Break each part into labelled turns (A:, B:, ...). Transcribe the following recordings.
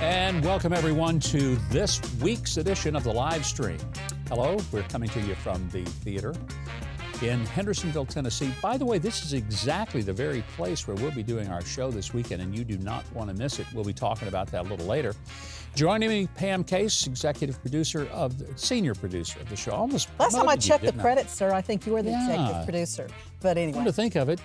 A: And welcome everyone to this week's edition of the live stream. Hello, we're coming to you from the theater in Hendersonville, Tennessee. By the way, this is exactly the very place where we'll be doing our show this weekend, and you do not want to miss it. We'll be talking about that a little later. Joining me, Pam Case, senior producer of the show.
B: Last time I checked the credits, sir, I think you were the executive producer. But anyway.
A: Come to think of it,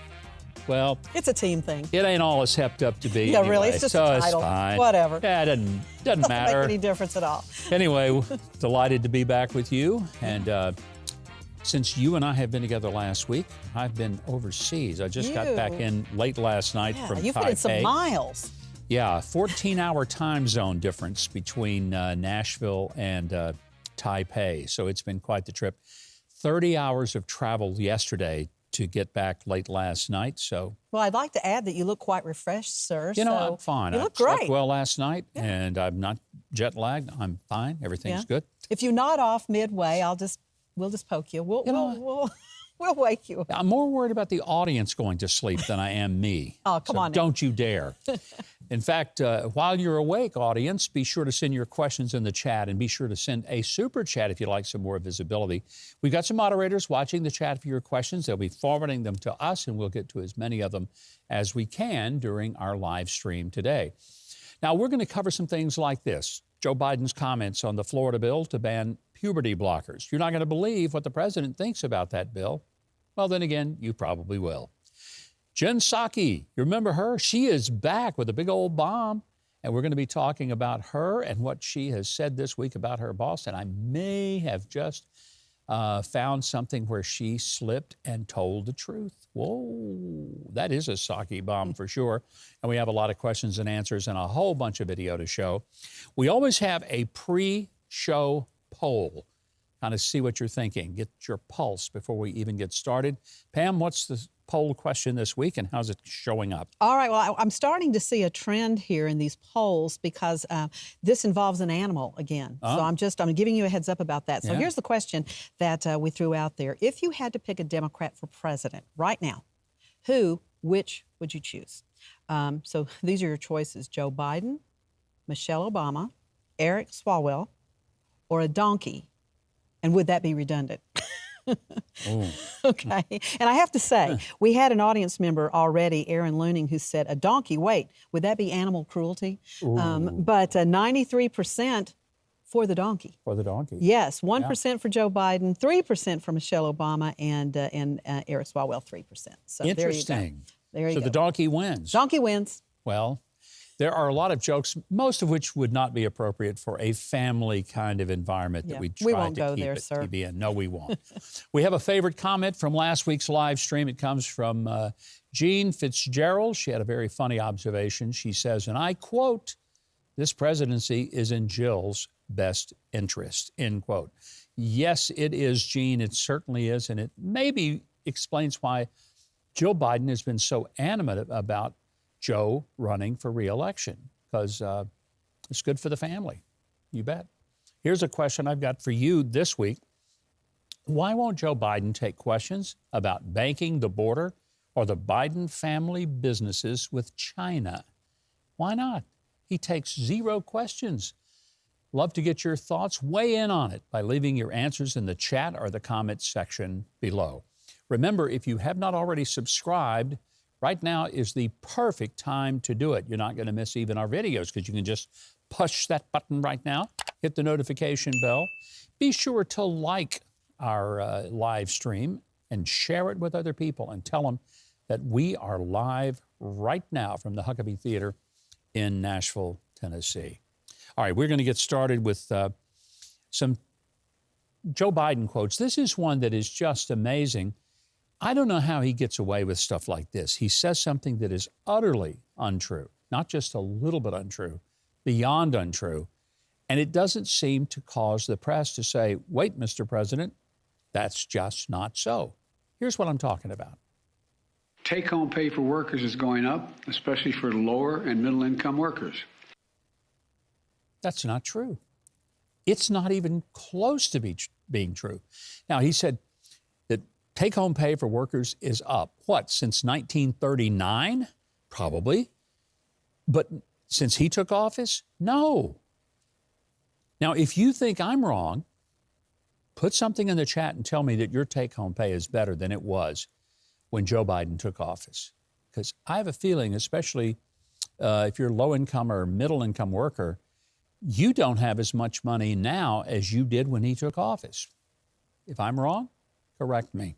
A: well,
B: it's a team thing.
A: It ain't all it's hepped up to be.
B: Yeah,
A: anyway.
B: really, it's just
A: so
B: a title.
A: It's fine.
B: Whatever.
A: Yeah, it doesn't matter.
B: Make any difference at all.
A: Anyway, delighted to be back with you. And since you and I have been together last week, I've been overseas. I just got back in late last night from Taipei.
B: You put in some miles.
A: Yeah, 14-hour time zone difference between Nashville and Taipei. So it's been quite the trip. 30 hours of travel yesterday to get back late last night. So,
B: well, I'd like to add that you look quite refreshed, sir.
A: You know, I'm fine.
B: You look
A: I slept
B: great.
A: well last night, and I'm not jet lagged. I'm fine. Everything's good.
B: If you nod off midway, we'll just poke you. We'll wake you up.
A: I'm more worried about the audience going to sleep than I am me.
B: Oh, come on.
A: Don't you dare. In fact, while you're awake, audience, be sure to send your questions in the chat, and be sure to send a super chat if you'd like some more visibility. We've got some moderators watching the chat for your questions. They'll be forwarding them to us, and we'll get to as many of them as we can during our live stream today. Now, we're going to cover some things like this. Joe Biden's comments on the Florida bill to ban puberty blockers. You're not going to believe what the president thinks about that bill. Well, then again, you probably will. Jen Psaki, you remember her? She is back with a big old bomb, and we're going to be talking about her and what she has said this week about her boss. And I may have just found something where she slipped and told the truth. Whoa, that is a Psaki bomb for sure. And we have a lot of questions and answers and a whole bunch of video to show. We always have a pre-show poll, kind of see what you're thinking, get your pulse before we even get started. Pam, what's the poll question this week, and how's it showing up?
B: All right, well, I'm starting to see a trend here in these polls because this involves an animal again. So I'm giving you a heads up about that. So here's the question that we threw out there. If you had to pick a Democrat for president right now, which would you choose? So these are your choices: Joe Biden, Michelle Obama, Eric Swalwell, or a donkey. And would that be redundant? Okay. And I have to say, we had an audience member already, Aaron Looning, who said, a donkey, wait, would that be animal cruelty? But 93% for the donkey.
A: For the donkey.
B: Yes, 1% for Joe Biden, 3% for Michelle Obama, and Eric Swalwell, 3%. So
A: interesting.
B: There you go.
A: So the donkey wins.
B: Donkey wins.
A: Well, there are a lot of jokes, most of which would not be appropriate for a family kind of environment that we try to keep at TBN. No, we won't. We have a favorite comment from last week's live stream. It comes from Jean Fitzgerald. She had a very funny observation. She says, and I quote, "This presidency is in Jill's best interest," end quote. Yes, it is, Jean. It certainly is. And it maybe explains why Jill Biden has been so animate about Joe running for re-election, because it's good for the family. You bet. Here's a question I've got for you this week. Why won't Joe Biden take questions about banking, the border, or the Biden family businesses with China? Why not? He takes 0 questions. Love to get your thoughts. Weigh in on it by leaving your answers in the chat or the comments section below. Remember, if you have not already subscribed, right now is the perfect time to do it. You're not going to miss even our videos because you can just push that button right now, hit the notification bell. Be sure to like our live stream and share it with other people and tell them that we are live right now from the Huckabee Theater in Nashville, Tennessee. All right, we're going to get started with some Joe Biden quotes. This is one that is just amazing. I don't know how he gets away with stuff like this. He says something that is utterly untrue, not just a little bit untrue, beyond untrue. And it doesn't seem to cause the press to say, wait, Mr. President, that's just not so. Here's what I'm talking about.
C: Take-home pay for workers is going up, especially for lower and middle-income workers.
A: That's not true. It's not even close to being true. Now, he said that take-home pay for workers is up. What, since 1939? Probably. But since he took office? No. Now, if you think I'm wrong, put something in the chat and tell me that your take-home pay is better than it was when Joe Biden took office. Because I have a feeling, especially if you're a low-income or middle-income worker, you don't have as much money now as you did when he took office. If I'm wrong, correct me.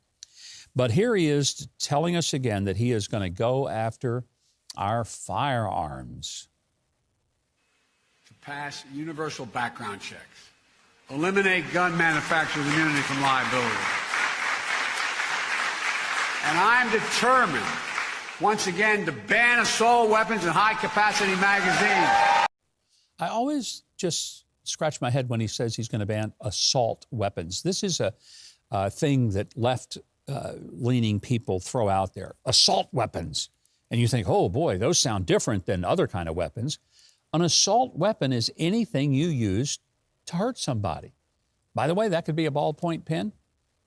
A: But here he is telling us again that he is going to go after our firearms.
C: To pass universal background checks, eliminate gun manufacturers' immunity from liability. And I'm determined, once again, to ban assault weapons and high-capacity magazines.
A: I always just scratch my head when he says he's going to ban assault weapons. This is a thing that left-leaning people throw out there. Assault weapons. And you think, oh, boy, those sound different than other kind of weapons. An assault weapon is anything you use to hurt somebody. By the way, that could be a ballpoint pen.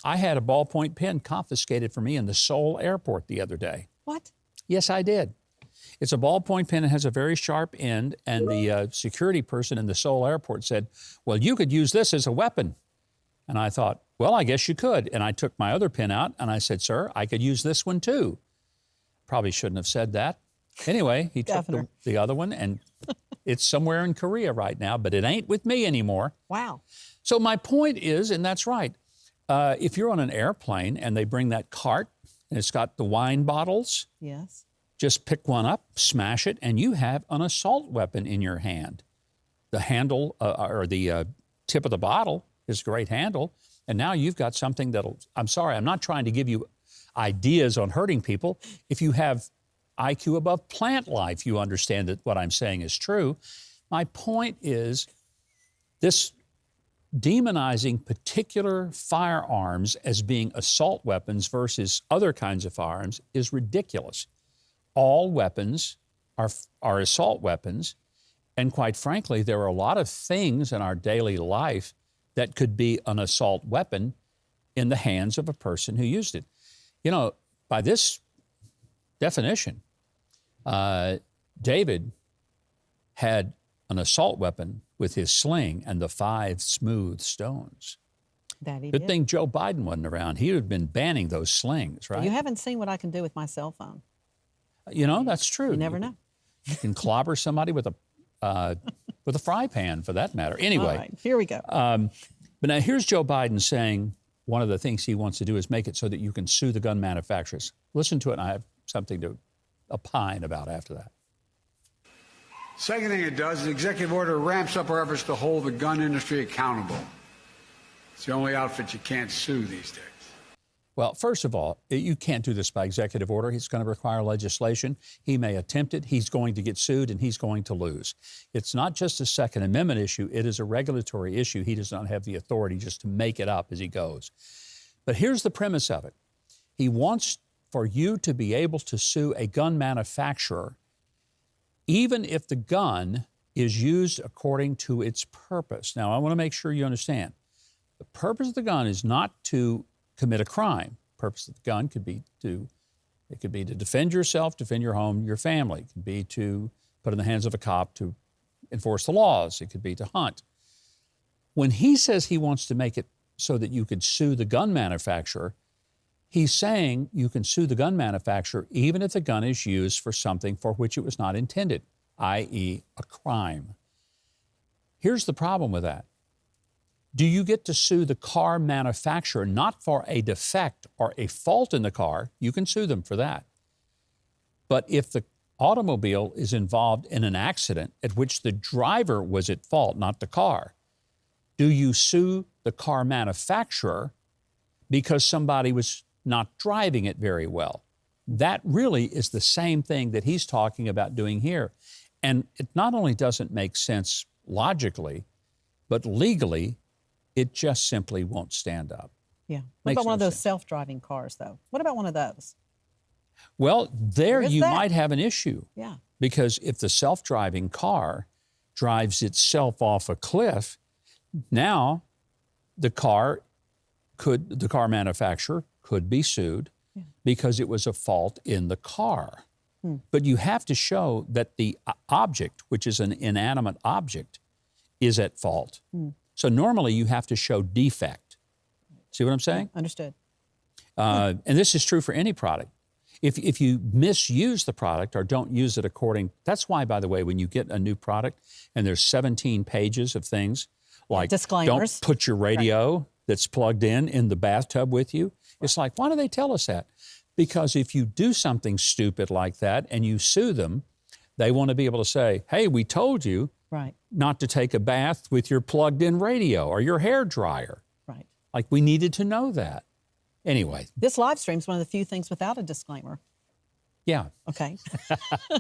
A: I had a ballpoint pen confiscated from me in the Seoul airport the other day.
B: What?
A: Yes, I did. It's a ballpoint pen. It has a very sharp end, and the security person in the Seoul airport said, well, you could use this as a weapon. And I thought, well, I guess you could. And I took my other pen out, and I said, sir, I could use this one too. Probably shouldn't have said that. Anyway, he took the other one, and it's somewhere in Korea right now, but it ain't with me anymore.
B: Wow.
A: So my point is, and that's right, if you're on an airplane and they bring that cart, and it's got the wine bottles.
B: Yes.
A: Just pick one up, smash it, and you have an assault weapon in your hand. The handle or the tip of the bottle is a great handle, and now you've got something that'll, I'm sorry, I'm not trying to give you ideas on hurting people. If you have IQ above plant life, you understand that what I'm saying is true. My point is this demonizing particular firearms as being assault weapons versus other kinds of firearms is ridiculous. All weapons are assault weapons, and quite frankly, there are a lot of things in our daily life that could be an assault weapon in the hands of a person who used it. You know, by this definition, David had an assault weapon with his sling and the 5 smooth stones. Good thing Joe Biden wasn't around. He would have been banning those slings, right?
B: You haven't seen what I can do with my cell phone.
A: You know, that's true.
B: You never know.
A: You can clobber somebody with a fry pan, for that matter. Anyway.
B: All right, here we go.
A: But now here's Joe Biden saying one of the things he wants to do is make it so that you can sue the gun manufacturers. Listen to it, and I have something to opine about after that.
C: Second thing it does is the executive order ramps up our efforts to hold the gun industry accountable. It's the only outfit you can't sue these days.
A: Well, first of all, you can't do this by executive order. It's going to require legislation. He may attempt it. He's going to get sued, and he's going to lose. It's not just a Second Amendment issue. It is a regulatory issue. He does not have the authority just to make it up as he goes. But here's the premise of it. He wants for you to be able to sue a gun manufacturer even if the gun is used according to its purpose. Now, I want to make sure you understand. The purpose of the gun is not to commit a crime. The purpose of the gun could be to defend yourself, defend your home, your family. It could be to put in the hands of a cop to enforce the laws. It could be to hunt. When he says he wants to make it so that you could sue the gun manufacturer, he's saying you can sue the gun manufacturer even if the gun is used for something for which it was not intended, i.e. a crime. Here's the problem with that. Do you get to sue the car manufacturer not for a defect or a fault in the car? You can sue them for that. But if the automobile is involved in an accident at which the driver was at fault, not the car, do you sue the car manufacturer because somebody was not driving it very well? That really is the same thing that he's talking about doing here. And it not only doesn't make sense logically, but legally, it just simply won't stand up.
B: Yeah. What about one of those self-driving cars, though? What about one of those?
A: Well, there you might have an issue.
B: Yeah.
A: Because if the self-driving car drives itself off a cliff, now the car manufacturer could be sued because it was a fault in the car. But you have to show that the object, which is an inanimate object, is at fault. So normally you have to show defect. See what I'm saying?
B: Understood.
A: And this is true for any product. If you misuse the product or don't use it that's why, by the way, when you get a new product and there's 17 pages of things like
B: disclaimers.
A: Don't put your radio that's plugged in the bathtub with you. It's like, why do they tell us that? Because if you do something stupid like that and you sue them, they want to be able to say, hey, we told you not to take a bath with your plugged in radio or your hair dryer.
B: Right.
A: Like, we needed to know that. Anyway.
B: This live stream is one of the few things without a disclaimer.
A: Yeah.
B: Okay.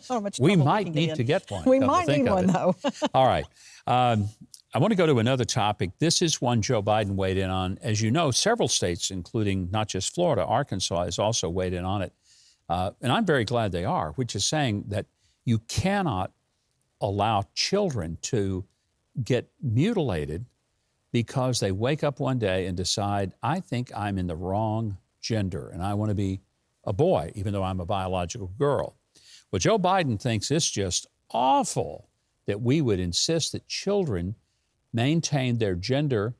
B: How much
A: we might need to get one.
B: We might need one, though.
A: All right. I want to go to another topic. This is one Joe Biden weighed in on. As you know, several states, including not just Florida, Arkansas has also weighed in on it. And I'm very glad they are, which is saying that you cannot allow children to get mutilated because they wake up one day and decide, I think I'm in the wrong gender and I want to be a boy, even though I'm a biological girl. Well, Joe Biden thinks it's just awful that we would insist that children maintain their gender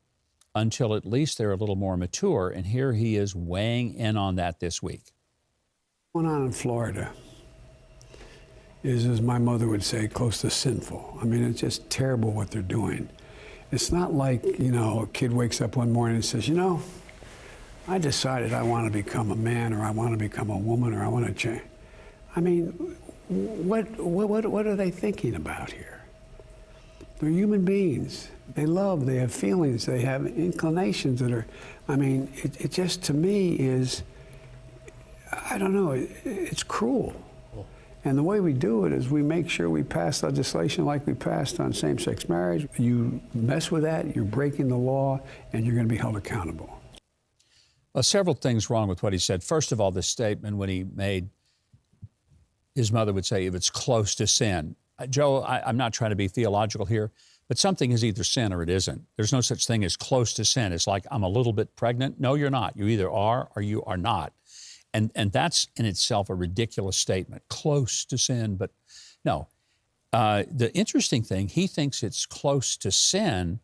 A: until at least they're a little more mature. And here he is weighing in on that this week.
D: What's going on in Florida is, as my mother would say, close to sinful. I mean, it's just terrible what they're doing. It's not like, a kid wakes up one morning and says, I decided I want to become a man, or I want to become a woman, or I want to change. I mean, what are they thinking about here? They're human beings. They love, they have feelings, they have inclinations that are, it just, to me, is, I don't know, it's cruel. And the way we do it is we make sure we pass legislation like we passed on same-sex marriage. You mess with that, you're breaking the law, and you're going to be held accountable.
A: Well, several things wrong with what he said. First of all, the statement when he made, his mother would say, if it's close to sin. Joe, I'm not trying to be theological here, but something is either sin or it isn't. There's no such thing as close to sin. It's like, I'm a little bit pregnant. No, you're not. You either are or you are not. And that's in itself a ridiculous statement, close to sin, but no. The interesting thing, he thinks it's close to sin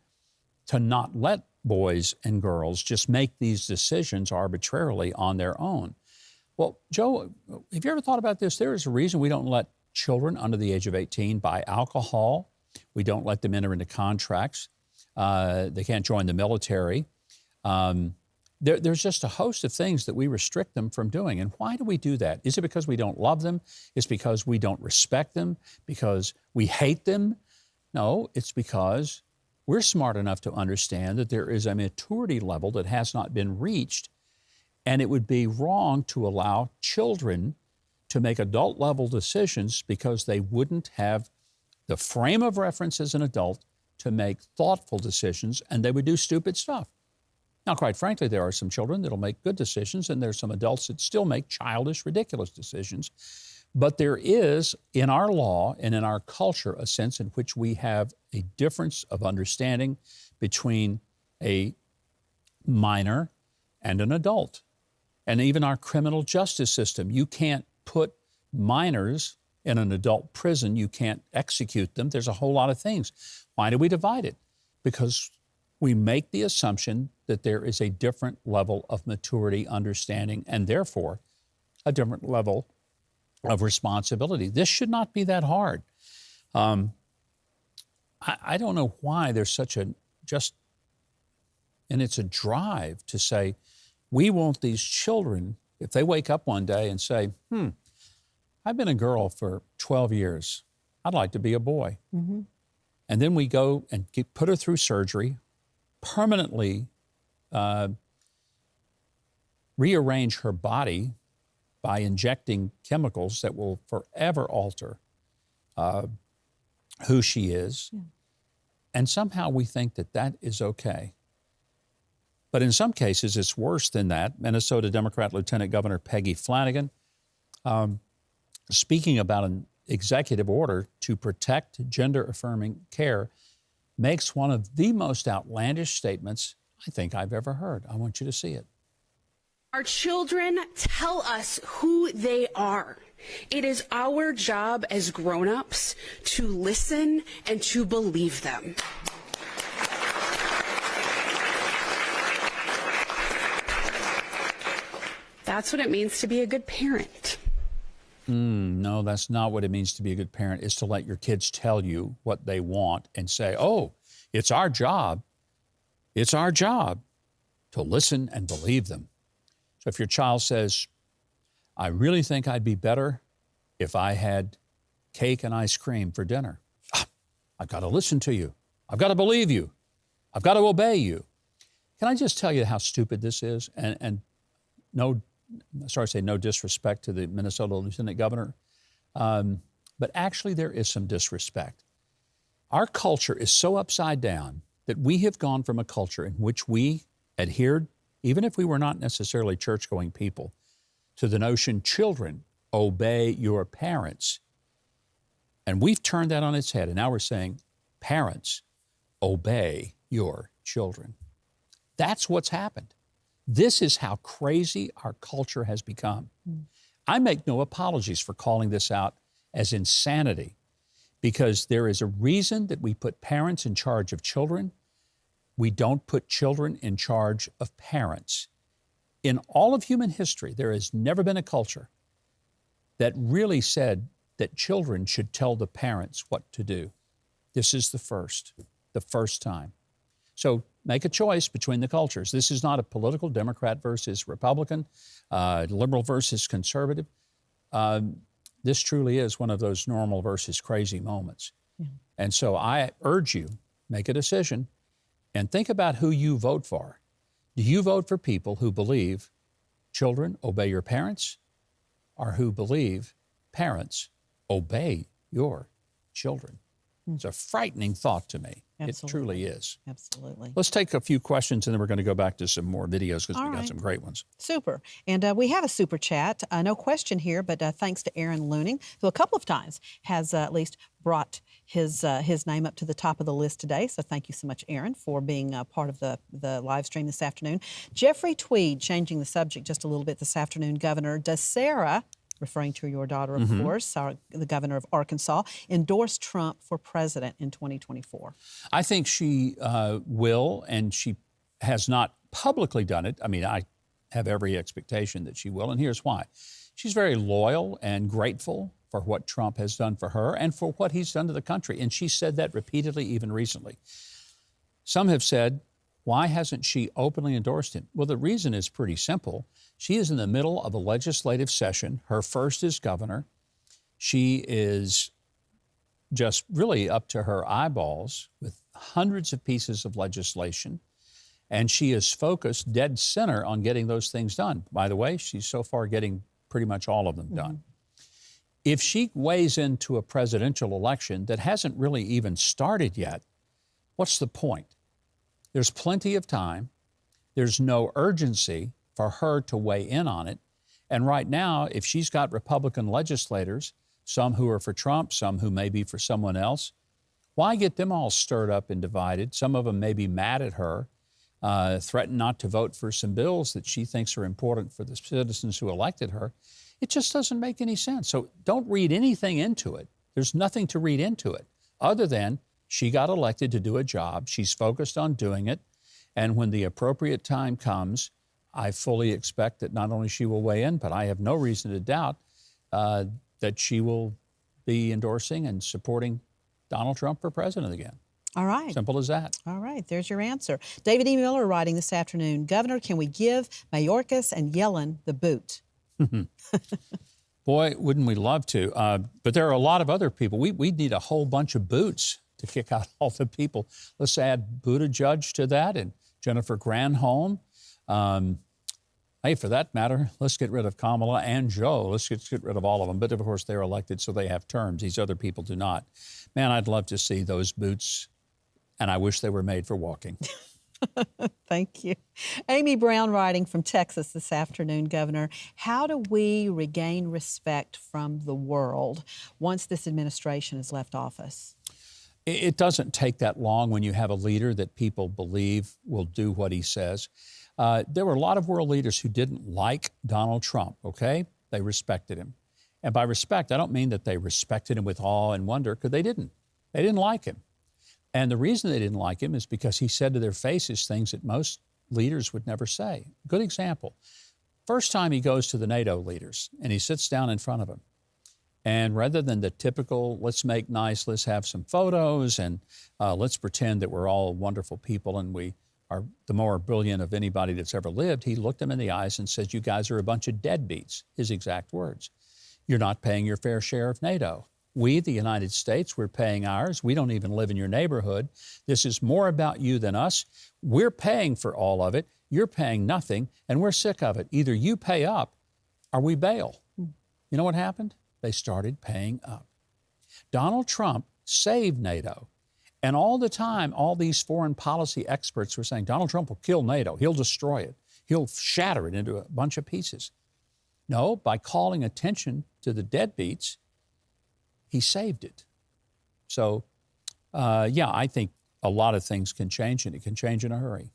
A: to not let boys and girls just make these decisions arbitrarily on their own. Well, Joe, have you ever thought about this? There is a reason we don't let children under the age of 18 buy alcohol. We don't let them enter into contracts. They can't join the military. There's just a host of things that we restrict them from doing. And why do we do that? Is it because we don't love them? Is it because we don't respect them? Because we hate them? No, it's because we're smart enough to understand that there is a maturity level that has not been reached, and it would be wrong to allow children to make adult-level decisions because they wouldn't have the frame of reference as an adult to make thoughtful decisions, and they would do stupid stuff. Now, quite frankly, there are some children that'll make good decisions, and there's some adults that still make childish, ridiculous decisions. But there is, in our law and in our culture, a sense in which we have a difference of understanding between a minor and an adult. And even our criminal justice system, you can't put minors in an adult prison. You can't execute them. There's a whole lot of things. Why do we divide it? Because we make the assumption that there is a different level of maturity, understanding, and therefore a different level of responsibility. This should not be that hard. I don't know why there's such and it's a drive to say, we want these children, if they wake up one day and say, I've been a girl for 12 years. I'd like to be a boy. Mm-hmm. And then we go and put her through surgery, permanently rearrange her body by injecting chemicals that will forever alter who she is. Yeah. And somehow we think that that is okay. But in some cases, it's worse than that. Minnesota Democrat Lieutenant Governor Peggy Flanagan, speaking about an executive order to protect gender-affirming care, makes one of the most outlandish statements I think I've ever heard. I want you to see it.
E: Our children tell us who they are. It is our job as grown-ups to listen and to believe them. That's what it means to be a good parent.
A: No, that's not what it means to be a good parent, is to let your kids tell you what they want and say, oh, it's our job to listen and believe them. So if your child says, I really think I'd be better if I had cake and ice cream for dinner. I've got to listen to you. I've got to believe you. I've got to obey you. Can I just tell you how stupid this is? And no disrespect to the Minnesota Lieutenant Governor, but actually there is some disrespect. Our culture is so upside down that we have gone from a culture in which we adhered, even if we were not necessarily church-going people, to the notion, children, obey your parents. And we've turned that on its head, and now we're saying, parents, obey your children. That's what's happened. This is how crazy our culture has become. I make no apologies for calling this out as insanity, because there is a reason that we put parents in charge of children. We don't put children in charge of parents. In all of human history, there has never been a culture that really said that children should tell the parents what to do. This is the first time. So make a choice between the cultures. This is not a political Democrat versus Republican, liberal versus conservative. This truly is one of those normal versus crazy moments. Yeah. And so I urge you, make a decision and think about who you vote for. Do you vote for people who believe children obey your parents, or who believe parents obey your children? It's a frightening thought to me. Absolutely. It truly is.
B: Absolutely.
A: Let's take a few questions, and then we're going to go back to some more videos because we got some great ones.
B: Super. And we have a super chat. No question here, but thanks to Aaron Looning, who a couple of times has at least brought his name up to the top of the list today. So thank you so much, Aaron, for being part of the live stream this afternoon. Jeffrey Tweed, changing the subject just a little bit this afternoon. Governor, does Sarah, referring to your daughter, of course, the governor of Arkansas, endorsed Trump for president in 2024?
A: I think she will, and she has not publicly done it. I mean, I have every expectation that she will, and here's why. She's very loyal and grateful for what Trump has done for her and for what he's done to the country, and she said that repeatedly, even recently. Some have said, why hasn't she openly endorsed him? Well, the reason is pretty simple. She is in the middle of a legislative session, her first as governor. She is just really up to her eyeballs with hundreds of pieces of legislation, and she is focused dead center on getting those things done. By the way, she's so far getting pretty much all of them done. If she weighs into a presidential election that hasn't really even started yet, what's the point? There's plenty of time. There's no urgency for her to weigh in on it. And right now, if she's got Republican legislators, some who are for Trump, some who may be for someone else, why get them all stirred up and divided? Some of them may be mad at her, threaten not to vote for some bills that she thinks are important for the citizens who elected her. It just doesn't make any sense. So don't read anything into it. There's nothing to read into it other than she got elected to do a job. She's focused on doing it. And when the appropriate time comes, I fully expect that not only she will weigh in, but I have no reason to doubt that she will be endorsing and supporting Donald Trump for president again.
B: All right.
A: Simple as that.
B: All right. There's your answer. David E. Miller writing this afternoon, Governor, can we give Mayorkas and Yellen the boot?
A: Boy, wouldn't we love to. But there are a lot of other people. We need a whole bunch of boots to kick out all the people. Let's add Buttigieg to that and Jennifer Granholm. Hey, for that matter, let's get rid of Kamala and Joe. Let's get rid of all of them. But, of course, they're elected, so they have terms. These other people do not. Man, I'd love to see those boots, and I wish they were made for walking.
B: Thank you. Amy Brown writing from Texas this afternoon, Governor. How do we regain respect from the world once this administration has left office?
A: It doesn't take that long when you have a leader that people believe will do what he says. There were a lot of world leaders who didn't like Donald Trump, okay? They respected him. And by respect, I don't mean that they respected him with awe and wonder, because they didn't. They didn't like him. And the reason they didn't like him is because he said to their faces things that most leaders would never say. Good example. First time he goes to the NATO leaders and he sits down in front of them. And rather than the typical, let's make nice, let's have some photos and let's pretend that we're all wonderful people and we are the more brilliant of anybody that's ever lived, he looked them in the eyes and says, you guys are a bunch of deadbeats, his exact words. You're not paying your fair share of NATO. We, the United States, we're paying ours. We don't even live in your neighborhood. This is more about you than us. We're paying for all of it. You're paying nothing, and we're sick of it. Either you pay up or we bail. You know what happened? They started paying up. Donald Trump saved NATO. And all the time, all these foreign policy experts were saying, Donald Trump will kill NATO. He'll destroy it. He'll shatter it into a bunch of pieces. No, by calling attention to the deadbeats, he saved it. So, yeah, I think a lot of things can change, and it can change in a hurry.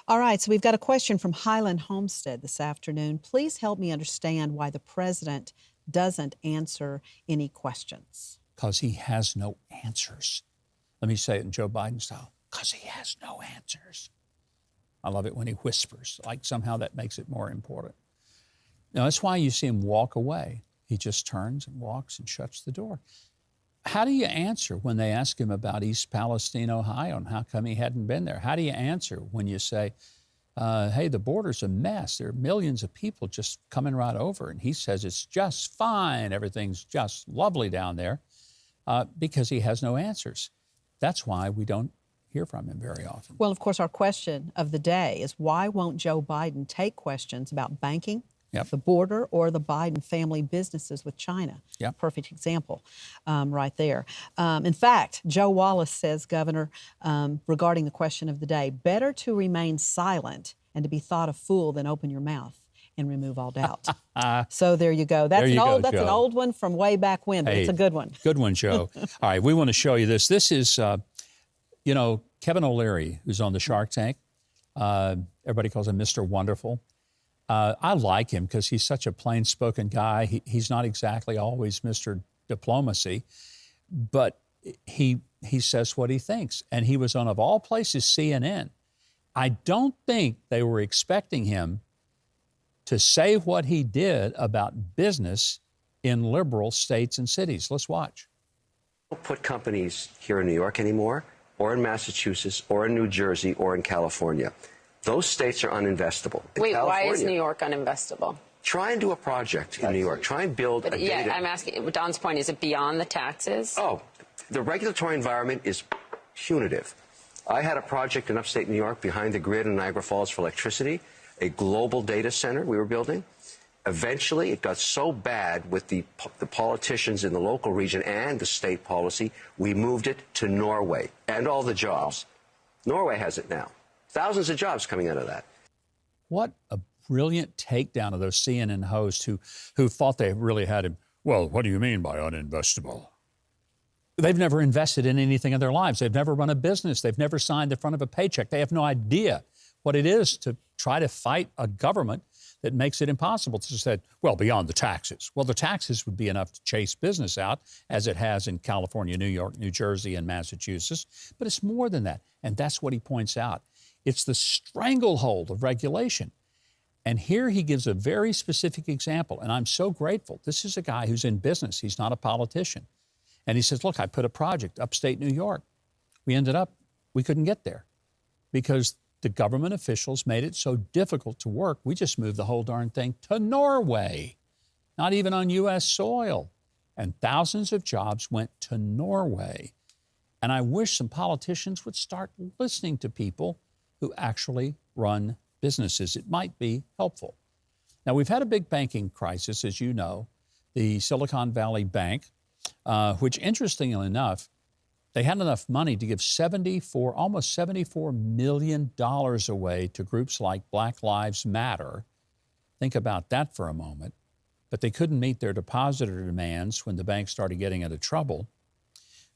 B: All right, so we've got a question from Highland Homestead this afternoon. Please help me understand why the president doesn't answer any questions.
A: Because he has no answers. Let me say it in Joe Biden style. Because he has no answers. I love it when he whispers, like somehow that makes it more important. Now, that's why you see him walk away. He just turns and walks and shuts the door. How do you answer when they ask him about East Palestine, Ohio, and how come he hadn't been there? How do you answer when you say, hey, the border's a mess. There are millions of people just coming right over. And he says it's just fine. Everything's just lovely down there, because he has no answers. That's why we don't hear from him very often.
B: Well, of course, our question of the day is why won't Joe Biden take questions about banking, the border, or the Biden family businesses with China? Perfect example right there. In fact, Joe Wallace says, Governor, regarding the question of the day, better to remain silent and to be thought a fool than open your mouth and remove all doubt. So there you go. That's an old one from way back when, but it's a good one.
A: Good one, Joe. All right, we want to show you this. This is, you know, Kevin O'Leary, who's on the Shark Tank. Everybody calls him Mr. Wonderful. I like him because he's such a plain-spoken guy. He's not exactly always Mr. Diplomacy, but he says what he thinks. And he was on, of all places, CNN. I don't think they were expecting him to say what he did about business in liberal states and cities. Let's watch.
F: Don't put companies here in New York anymore, or in Massachusetts, or in New Jersey, or in California. Those states are uninvestable.
G: Wait, why is New York uninvestable?
F: Try and do a project in New York. Try and build a data.
G: I'm asking, Don's point, is it beyond the taxes?
F: Oh, the regulatory environment is punitive. I had a project in upstate New York behind the grid in Niagara Falls for electricity, a global data center we were building. Eventually, it got so bad with the politicians in the local region and the state policy, we moved it to Norway and all the jobs. Norway has it now. Thousands of jobs coming out of that.
A: What a brilliant takedown of those CNN hosts who thought they really had him. Well, what do you mean by uninvestable? They've never invested in anything in their lives. They've never run a business. They've never signed the front of a paycheck. They have no idea what it is to try to fight a government that makes it impossible to say, well, beyond the taxes. Well, the taxes would be enough to chase business out, as it has in California, New York, New Jersey, and Massachusetts. But it's more than that. And that's what he points out. It's the stranglehold of regulation. And here he gives a very specific example. And I'm so grateful. This is a guy who's in business. He's not a politician. And he says, look, I put a project upstate New York. We couldn't get there because the government officials made it so difficult to work. We just moved the whole darn thing to Norway, not even on U.S. soil. And thousands of jobs went to Norway. And I wish some politicians would start listening to people who actually run businesses. It might be helpful. Now, we've had a big banking crisis, as you know, the Silicon Valley Bank, which, interestingly enough, they had enough money to give almost $74 million away to groups like Black Lives Matter. Think about that for a moment. But they couldn't meet their depositor demands when the bank started getting into trouble.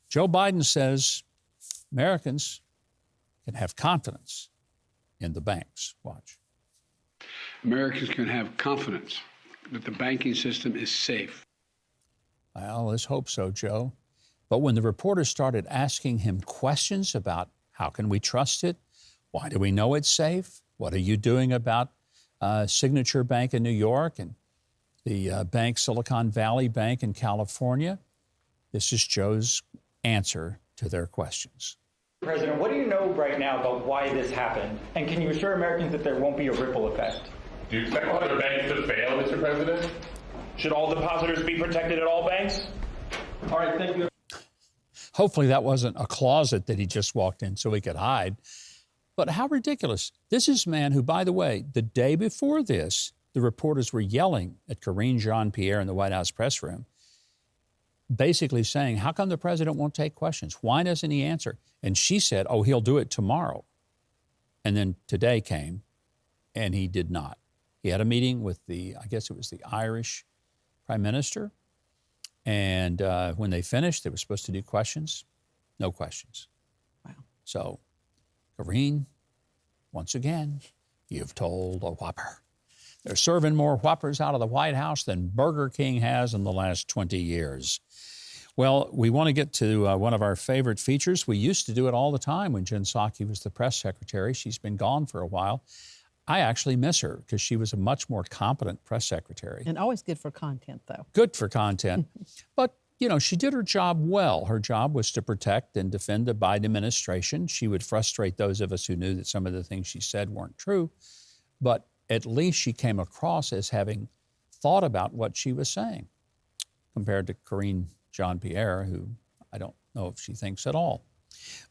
A: Joe Biden says Americans can have confidence in the banks. Watch.
C: Americans can have confidence that the banking system is safe.
A: Well, let's hope so, Joe. But when the reporters started asking him questions about how can we trust it, why do we know it's safe, what are you doing about Signature Bank in New York and the bank Silicon Valley Bank in California, this is Joe's answer to their questions.
H: President, what do you know right now about why this happened? And can you assure Americans that there won't be a ripple effect?
I: Do you expect other banks to fail, Mr. President?
H: Should all depositors be protected at all banks? All right, thank you.
A: Hopefully that wasn't a closet that he just walked in so he could hide. But how ridiculous. This is a man who, by the way, the day before this, the reporters were yelling at Karine Jean-Pierre in the White House press room, basically saying, how come the president won't take questions? Why doesn't he answer? And she said, oh, he'll do it tomorrow. And then today came, and he did not. He had a meeting with I guess it was the Irish Prime Minister. And when they finished, they were supposed to do questions. No questions.
B: Wow.
A: So, Karine, once again, you've told a whopper. They're serving more whoppers out of the White House than Burger King has in the last 20 years. Well, we want to get to one of our favorite features. We used to do it all the time when Jen Psaki was the press secretary. She's been gone for a while. I actually miss her because she was a much more competent press secretary.
B: And always good for content, though.
A: Good for content. But, you know, she did her job well. Her job was to protect and defend the Biden administration. She would frustrate those of us who knew that some of the things she said weren't true. But at least she came across as having thought about what she was saying, compared to Karine Jean-Pierre, who I don't know if she thinks at all.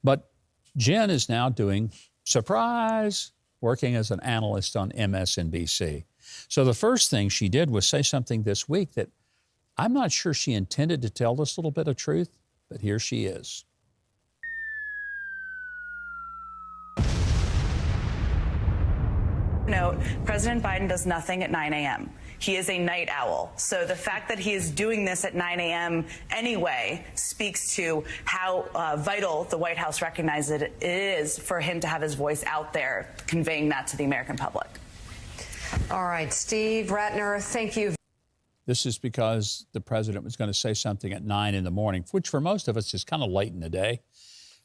A: But Jen is now doing, surprise, working as an analyst on MSNBC. So the first thing she did was say something this week that I'm not sure she intended to tell this little bit of truth, but here she is.
J: Note, President Biden does nothing at 9 a.m. He is a night owl. So the fact that he is doing this at 9 a.m. anyway speaks to how vital the White House recognizes it is for him to have his voice out there, conveying that to the American public.
K: All right, Steve Ratner, thank you.
A: This is because the president was going to say something at 9 in the morning, which for most of us is kind of late in the day.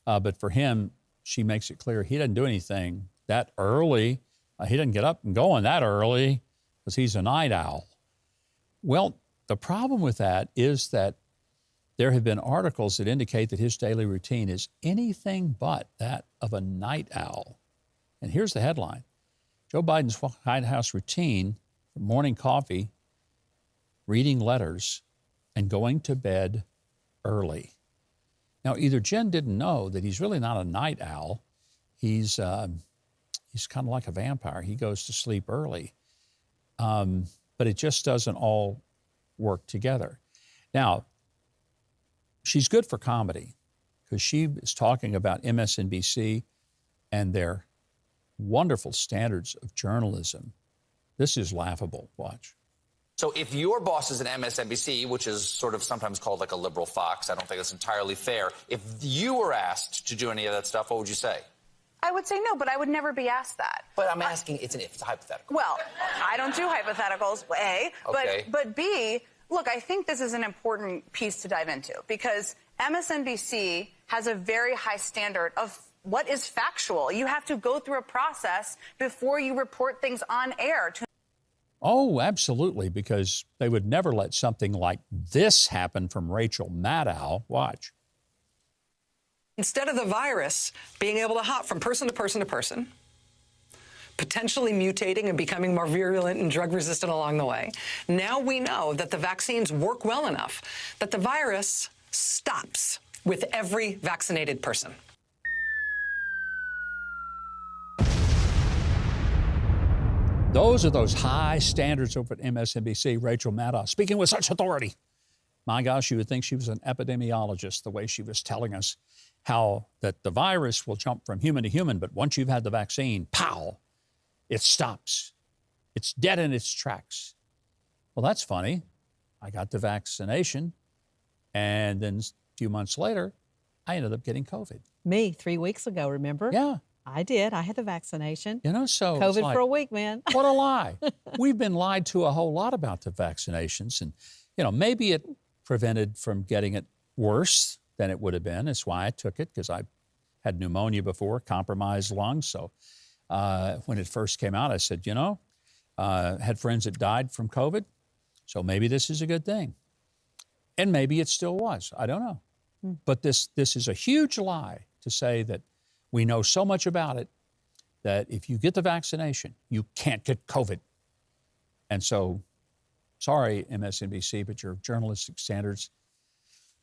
A: But for him, she makes it clear he doesn't do anything that early. He doesn't get up and go on that early because he's a night owl. Well, the problem with that is that there have been articles that indicate that his daily routine is anything but that of a night owl. And here's the headline. Joe Biden's White House routine, morning coffee, reading letters, and going to bed early. Now, either Jen didn't know that he's really not a night owl. He's kind of like a vampire. He goes to sleep early. But it just doesn't all work together. Now, she's good for comedy because she is talking about MSNBC and their wonderful standards of journalism. This is laughable. Watch.
L: So if your boss is an MSNBC, which is sort of sometimes called like a liberal Fox, I don't think that's entirely fair. If you were asked to do any of that stuff, what would you say?
J: I would say no, but I would never be asked that.
L: But I'm asking, it's a hypothetical.
J: Well, I don't do hypotheticals, A.
L: Okay.
J: But B, look, I think this is an important piece to dive into because MSNBC has a very high standard of what is factual. You have to go through a process before you report things on air.
A: Oh, absolutely, because they would never let something like this happen from Rachel Maddow. Watch.
K: Instead of the virus being able to hop from person to person to person, potentially mutating and becoming more virulent and drug resistant along the way, now we know that the vaccines work well enough that the virus stops with every vaccinated person.
A: Those are those high standards over at MSNBC. Rachel Maddow speaking with such authority. My gosh, you would think she was an epidemiologist, the way she was telling us how that the virus will jump from human to human, but once you've had the vaccine, pow, it stops. It's dead in its tracks. Well, that's funny. I got the vaccination, and then a few months later, I ended up getting COVID.
B: Me, 3 weeks ago, remember?
A: Yeah.
B: I did. I had the vaccination.
A: You know, so
B: COVID
A: like,
B: for a week, man.
A: What a lie. We've been lied to a whole lot about the vaccinations. And, you know, maybe it prevented from getting it worse than it would have been. That's why I took it, because I had pneumonia before, compromised lungs. So when it first came out, I said, had friends that died from COVID, so maybe this is a good thing. And maybe it still was. I don't know. But this is a huge lie to say that we know so much about it that if you get the vaccination, you can't get COVID. And so, sorry, MSNBC, but your journalistic standards,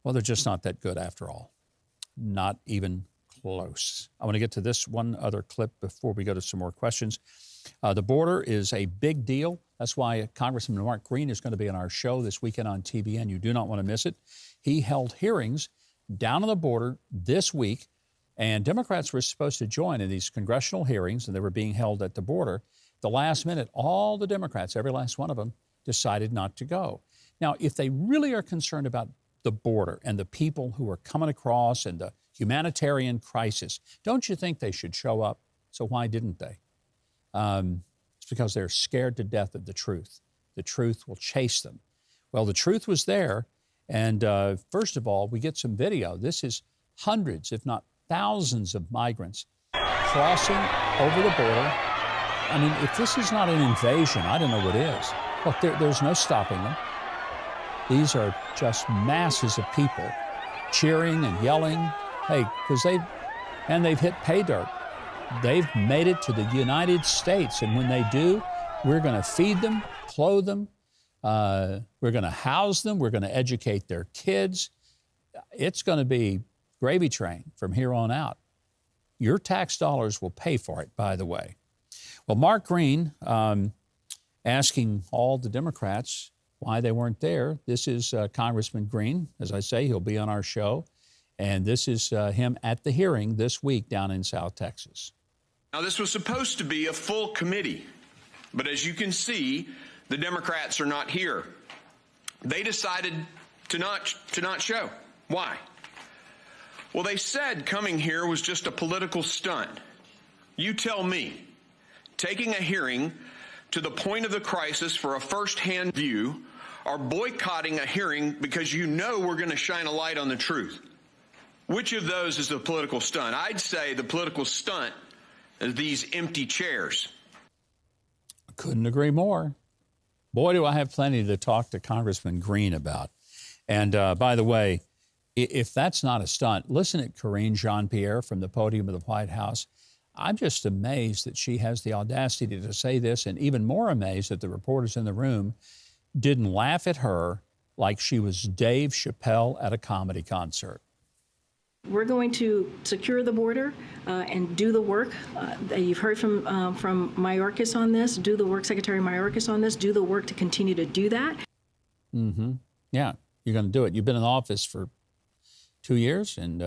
A: well, they're just not that good after all. Not even close. I want to get to this one other clip before we go to some more questions. The border is a big deal. That's why Congressman Mark Green is going to be on our show this weekend on TBN. You do not want to miss it. He held hearings down on the border this week, and Democrats were supposed to join in these congressional hearings, and they were being held at the border. The last minute, all the Democrats, every last one of them, decided not to go. Now, if they really are concerned about the border and the people who are coming across and the humanitarian crisis, don't you think they should show up? So why didn't they? It's because they're scared to death of the truth. The truth will chase them. Well, the truth was there. And first of all, we get some video. This is hundreds, if not thousands of migrants crossing over the border. I mean, if this is not an invasion, I don't know what is. Look, there's no stopping them. These are just masses of people cheering and yelling. Hey, because they've hit pay dirt. They've made it to the United States. And when they do, we're going to feed them, clothe them. We're going to house them. We're going to educate their kids. It's going to be gravy train from here on out. Your tax dollars will pay for it, by the way. Well, Mark Green asking all the Democrats why they weren't there. This is Congressman Green. As I say, he'll be on our show. And this is him at the hearing this week down in South Texas.
M: Now, this was supposed to be a full committee, but as you can see, the Democrats are not here. They decided to not show. Why? Well, they said coming here was just a political stunt. You tell me, taking a hearing to the point of the crisis for a first-hand view, or boycotting a hearing because you know we're going to shine a light on the truth. Which of those is a political stunt? I'd say the political stunt is these empty chairs.
A: Couldn't agree more. Boy, do I have plenty to talk to Congressman Green about. And by the way, if that's not a stunt, listen to Karine Jean-Pierre from the podium of the White House. I'm just amazed that she has the audacity to say this, and even more amazed that the reporters in the room didn't laugh at her like she was Dave Chappelle at a comedy concert.
N: We're going to secure the border and do the work. You've heard from Mayorkas on this. Do the work, Secretary Mayorkas on this. Do the work to continue to do that.
A: Mm-hmm. Yeah, you're going to do it. You've been in office for 2 years, and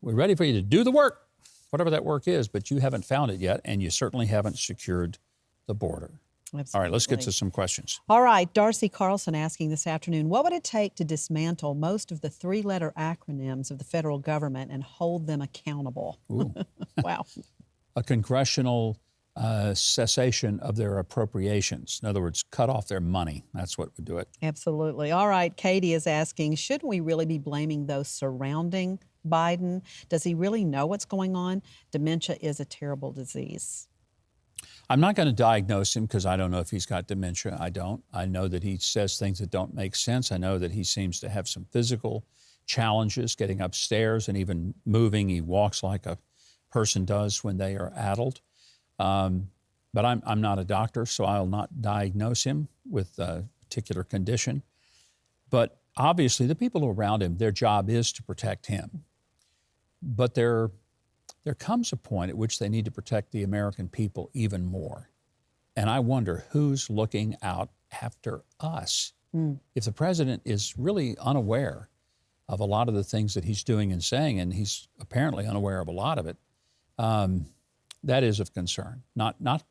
A: we're ready for you to do the work, whatever that work is, but you haven't found it yet, and you certainly haven't secured the border. Absolutely. All right, let's get to some questions.
B: All right, Darcy Carlson asking this afternoon, what would it take to dismantle most of the three-letter acronyms of the federal government and hold them accountable?
A: Ooh.
B: Wow.
A: A congressional cessation of their appropriations. In other words, cut off their money. That's what would do it.
B: Absolutely. All right, Katie is asking, shouldn't we really be blaming those surrounding Biden? Does he really know what's going on? Dementia is a terrible disease.
A: I'm not going to diagnose him because I don't know if he's got dementia. I don't. I know that he says things that don't make sense. I know that he seems to have some physical challenges getting upstairs and even moving. He walks like a person does when they are addled. But I'm not a doctor, so I'll not diagnose him with a particular condition. But obviously, the people around him, their job is to protect him. But there comes a point at which they need to protect the American people even more. And I wonder who's looking out after us. If the president is really unaware of a lot of the things that he's doing and saying, and he's apparently unaware of a lot of it, that is of concern. Not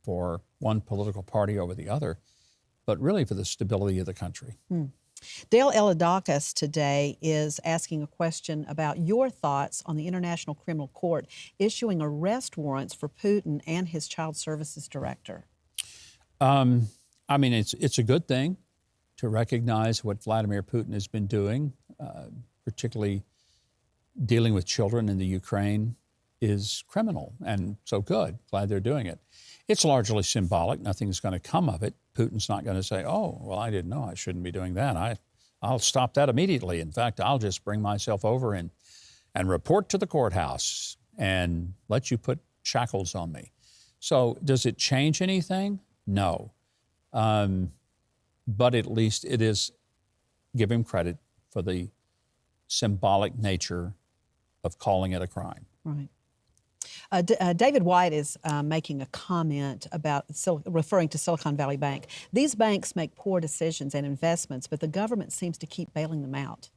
A: for one political party over the other, but really for the stability of the country.
B: Dale Elidakis today is asking a question about your thoughts on the International Criminal Court issuing arrest warrants for Putin and his child services director.
A: I mean, it's a good thing. to recognize what Vladimir Putin has been doing, particularly dealing with children in the Ukraine, is criminal. And so good, glad they're doing it. It's largely symbolic. Nothing's going to come of it. Putin's not going to say, oh, well, I didn't know I shouldn't be doing that. I'll stop that immediately. In fact, I'll just bring myself over and report to the courthouse and let you put shackles on me. So does it change anything? No. But at least it is, give him credit for the symbolic nature of calling it a crime.
B: Right. David White is making a comment about referring to Silicon Valley Bank. These banks make poor decisions and investments, but the government seems to keep bailing them out.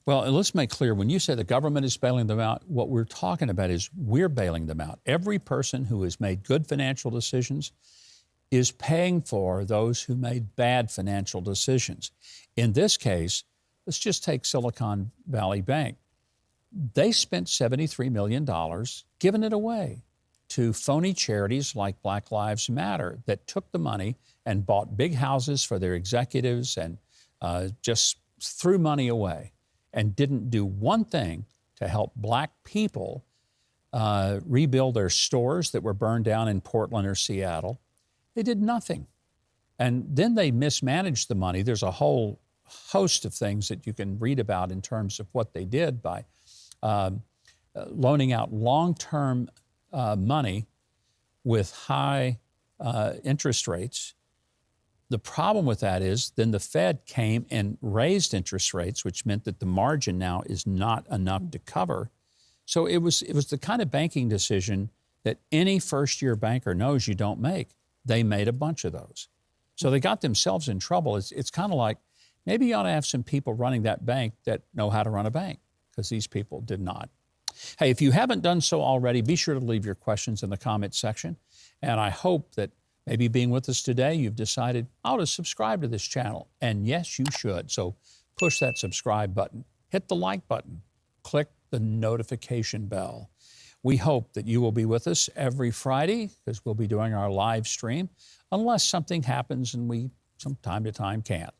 A: Well, and let's make clear, when you say the government is bailing them out, what we're talking about is we're bailing them out. Every person who has made good financial decisions is paying for those who made bad financial decisions. In this case, let's just take Silicon Valley Bank. They spent $73 million giving it away to phony charities like Black Lives Matter that took the money and bought big houses for their executives and just threw money away and didn't do one thing to help black people rebuild their stores that were burned down in Portland or Seattle. They did nothing. And then they mismanaged the money. There's a whole host of things that you can read about in terms of what they did by loaning out long-term money with high interest rates. The problem with that is then the Fed came and raised interest rates, which meant that the margin now is not enough to cover. So it was the kind of banking decision that any first-year banker knows you don't make. They made a bunch of those. So they got themselves in trouble. It's kind of like maybe you ought to have some people running that bank that know how to run a bank, because these people did not. Hey, if you haven't done so already, be sure to leave your questions in the comment section. And I hope that maybe being with us today, you've decided, I'll just subscribe to this channel. And yes, you should. So push that subscribe button, hit the like button, click the notification bell. We hope that you will be with us every Friday, because we'll be doing our live stream, unless something happens and we, from time to time, can't.